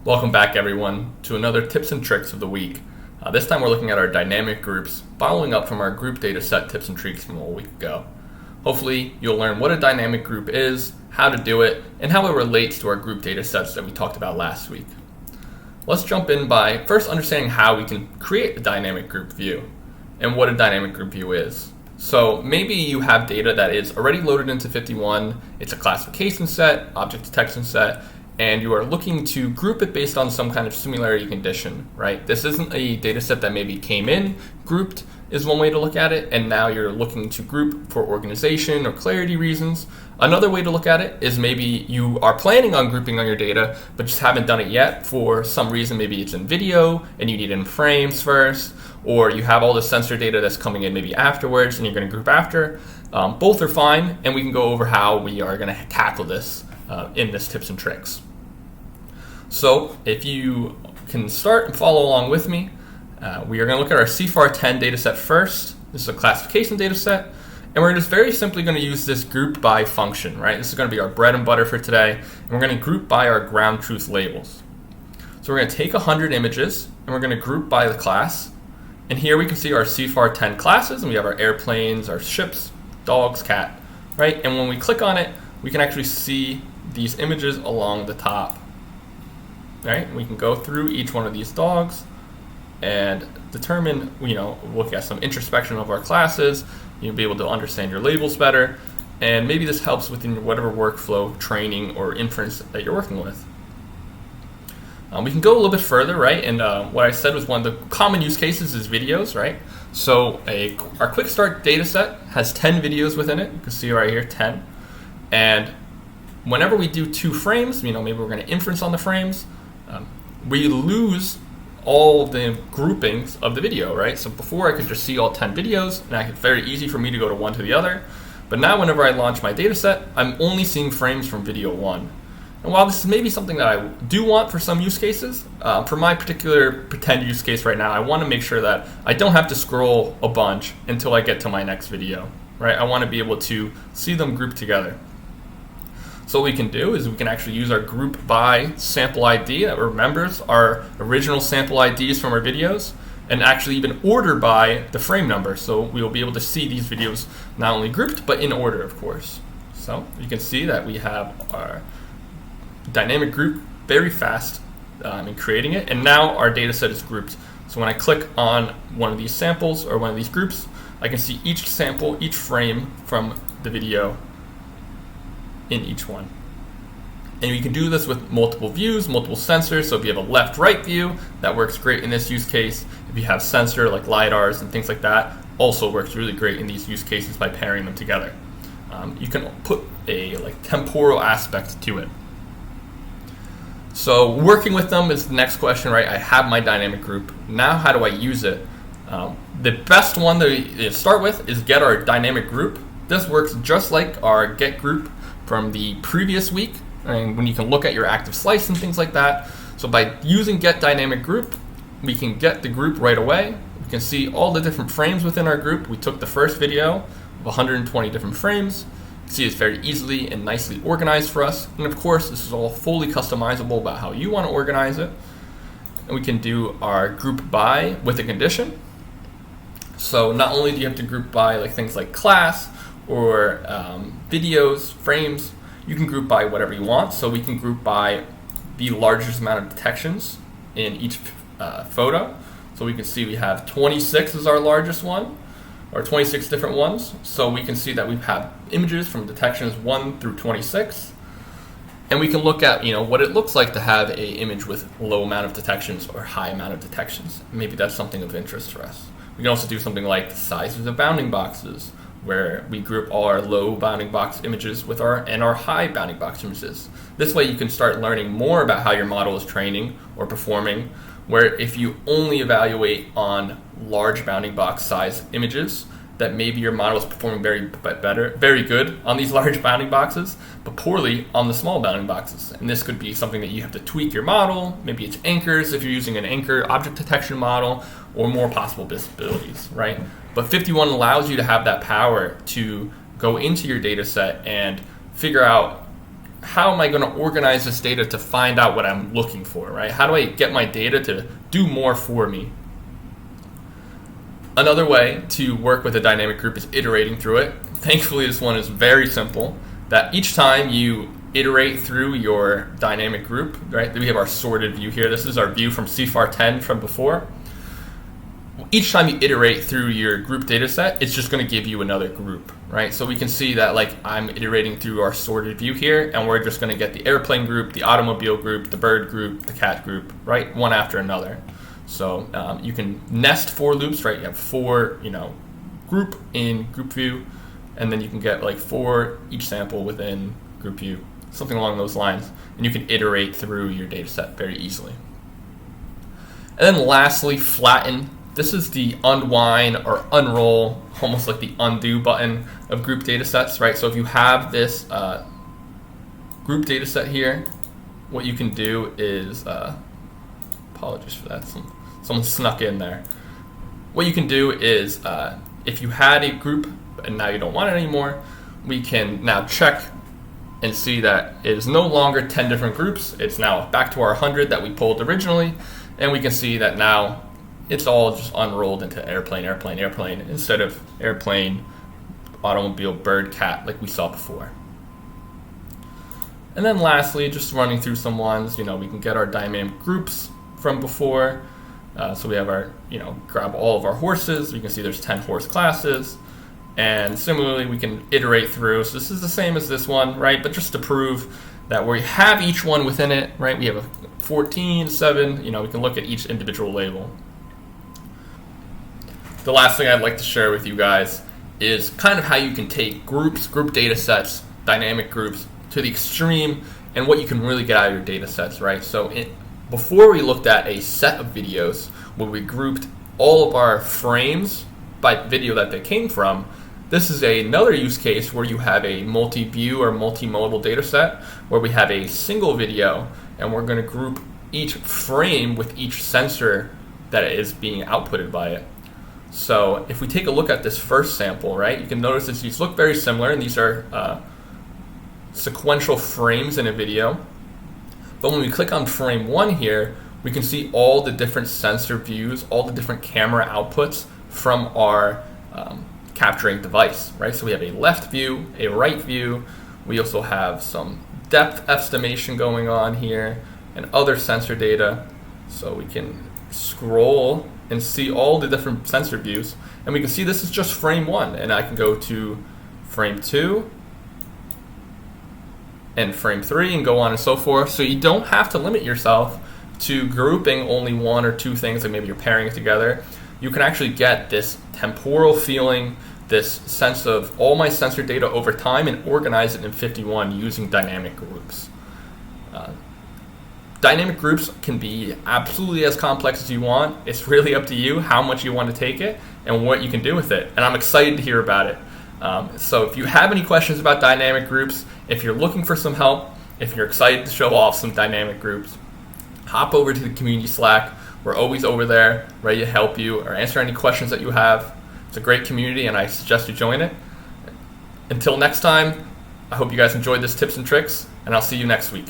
Welcome back, everyone, to another tips and tricks of the week. This time we're looking at our dynamic groups, following up from our group data set tips and tricks from a week ago. Hopefully you'll learn what a dynamic group is, how to do it, and how it relates to our group data sets that we talked about last week. Let's jump in by first understanding how we can create a dynamic group view and what a dynamic group view is. So maybe you have data that is already loaded into FiftyOne, it's a classification set, object detection set, and you are looking to group it based on some kind of similarity condition, right? This isn't a data set that maybe came in, grouped is one way to look at it, and now you're looking to group for organization or clarity reasons. Another way to look at it is maybe you are planning on grouping on your data, but just haven't done it yet for some reason. Maybe it's in video and you need it in frames first, or you have all the sensor data that's coming in maybe afterwards and you're going to group after. Both are fine, and we can go over how we are going to tackle this in this tips and tricks. So if you can start and follow along with me, we are going to look at our CFAR10 dataset first. This is a classification dataset, and we're just very simply going to use this group by function, right? This is going to be our bread and butter for today, and we're going to group by our ground truth labels. So we're going to take 100 images, and we're going to group by the class. And here we can see our CFAR10 classes, and we have our airplanes, our ships, dogs, cat, right? And when we click on it, we can actually see these images along the top. Right? We can go through each one of these dogs and determine, look at some introspection of our classes. You'll be able to understand your labels better, and maybe this helps within whatever workflow, training, or inference that you're working with. We can go a little bit further, right? And what I said was one of the common use cases is videos, right? So our quick start data set has 10 videos within it. You can see right here, 10. And whenever we do 2 frames, maybe we're going to inference on the frames, we lose all the groupings of the video, right? So before I could just see all 10 videos, and it's very easy for me to go to one to the other. But now whenever I launch my data set, I'm only seeing frames from video 1. And while this is maybe something that I do want for some use cases, for my particular pretend use case right now, I want to make sure that I don't have to scroll a bunch until I get to my next video, right? I want to be able to see them grouped together. So what we can do is we can actually use our group by sample ID that remembers our original sample IDs from our videos, and actually even order by the frame number. So we will be able to see these videos not only grouped, but in order, of course. So you can see that we have our dynamic group very fast in creating it, and now our data set is grouped. So when I click on one of these samples or one of these groups, I can see each sample, each frame from the video in each one. And you can do this with multiple views, multiple sensors. So if you have a left-right view, that works great in this use case. If you have sensor like LiDARs and things like that, also works really great in these use cases by pairing them together. You can put a temporal aspect to it. So working with them is the next question, right? I have my dynamic group. Now how do I use it? The best one to start with is get our dynamic group. This works just like our get group from the previous week, and when you can look at your active slice and things like that. So by using get dynamic group, we can get the group right away. We can see all the different frames within our group. We took the first video of 120 different frames. You can see it's very easily and nicely organized for us. And of course, this is all fully customizable about how you want to organize it. And we can do our group by with a condition. So not only do you have to group by things like class, or videos, frames, you can group by whatever you want. So we can group by the largest amount of detections in each photo. So we can see we have 26 is our largest one, or 26 different ones. So we can see that we have images from detections 1 through 26. And we can look at what it looks like to have an image with low amount of detections or high amount of detections. Maybe that's something of interest for us. We can also do something like sizes of bounding boxes, where we group all our low bounding box images with our high bounding box images. This way you can start learning more about how your model is training or performing, where if you only evaluate on large bounding box size images, that maybe your model is performing very good on these large bounding boxes, but poorly on the small bounding boxes. And this could be something that you have to tweak your model. Maybe it's anchors if you're using an anchor object detection model, or more possible visibilities, right? But FiftyOne allows you to have that power to go into your data set and figure out how am I going to organize this data to find out what I'm looking for, right? How do I get my data to do more for me? Another way to work with a dynamic group is iterating through it. Thankfully, this one is very simple, that each time you iterate through your dynamic group, right? We have our sorted view here. This is our view from CFAR 10 from before. Each time you iterate through your group data set, it's just going to give you another group, right? So we can see that, like, I'm iterating through our sorted view here, and we're just going to get the airplane group, the automobile group, the bird group, the cat group, right? One after another. So you can nest for loops, right? You have for, group in group view, and then you can get like for each sample within group view, something along those lines. And you can iterate through your data set very easily. And then lastly, flatten. This is the unwind or unroll, almost like the undo button of group data sets, right? So if you have this group data set here, what you can do is, apologies for that, someone snuck in there. What you can do is, if you had a group and now you don't want it anymore, we can now check and see that it is no longer 10 different groups. It's now back to our 100 that we pulled originally, and we can see that now it's all just unrolled into airplane, airplane, airplane, instead of airplane, automobile, bird, cat, like we saw before. And then lastly, just running through some ones, we can get our dynamic groups from before. So we have our, grab all of our horses. You can see there's 10 horse classes. And similarly, we can iterate through. So this is the same as this one, right? But just to prove that we have each one within it, right? We have a 14, 7, we can look at each individual label. The last thing I'd like to share with you guys is kind of how you can take groups, group data sets, dynamic groups to the extreme, and what you can really get out of your data sets, right? So before we looked at a set of videos where we grouped all of our frames by video that they came from, this is another use case where you have a multi-view or multi-modal data set where we have a single video and we're going to group each frame with each sensor that is being outputted by it. So if we take a look at this first sample, right, you can notice that these look very similar, and these are sequential frames in a video. But when we click on frame 1 here, we can see all the different sensor views, all the different camera outputs from our capturing device, right? So we have a left view, a right view. We also have some depth estimation going on here and other sensor data. So we can scroll and see all the different sensor views. And we can see this is just frame 1. And I can go to frame 2 and frame 3 and go on and so forth. So you don't have to limit yourself to grouping only 1 or 2 things, like maybe you're pairing it together. You can actually get this temporal feeling, this sense of all my sensor data over time, and organize it in FiftyOne using dynamic groups. Dynamic groups can be absolutely as complex as you want. It's really up to you how much you want to take it and what you can do with it. And I'm excited to hear about it. So if you have any questions about dynamic groups, if you're looking for some help, if you're excited to show off some dynamic groups, hop over to the community Slack. We're always over there, ready to help you or answer any questions that you have. It's a great community, and I suggest you join it. Until next time, I hope you guys enjoyed this tips and tricks, and I'll see you next week.